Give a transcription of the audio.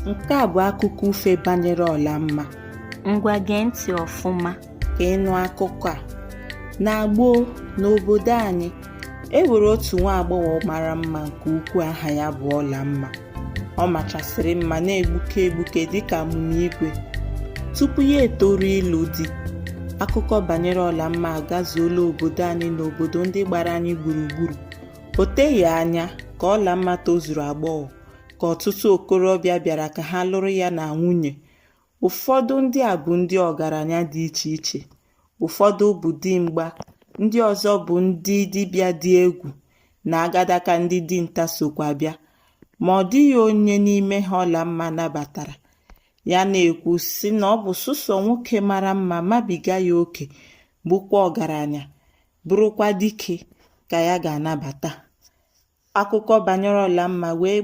Nke a bụ akụkọ ufe banyere Ọlamma. Ngwa gee ntị ọfụma ka ịnụ akụkọ a. Na gboo, n'obodo anyị, e nwere otu nwa agbọghọ mara mma nke ukwuu, aha ya bụ Ọlamma. Ọ machasịrị mma na-egbuke egbuke dịka amụma igwe. Tupu ya etoru ịlụ di, akụkọ banyere Ọlamma agazuola obodo anyị na obodo ndị gbara anyị gburugburu. O teghị anya ka Ọlamma tozuru agbọghọ, ka ọtụtụ okorobịa bịara ka ha lụrụ ya na nwunye. Ụfọdụ ndị a bụ ndị ọgaranya dị iche iche, ụfọdụ bụ dimgba, ndị ọzọ bụ ndị dibịa dị egwu, na agadaka ndị dinta sokwa bịa. Ma ọ dịghị onye n'ime ha Ọlamma nabatara. Ya na-ekwu sị na ọ bụ sụsọ nwoke mara mma mabiga ya oke, bụkwa ọgaranya, bụrụkwa dike ka ya ga-anabata. Akụkọ banyere Ọlamma wee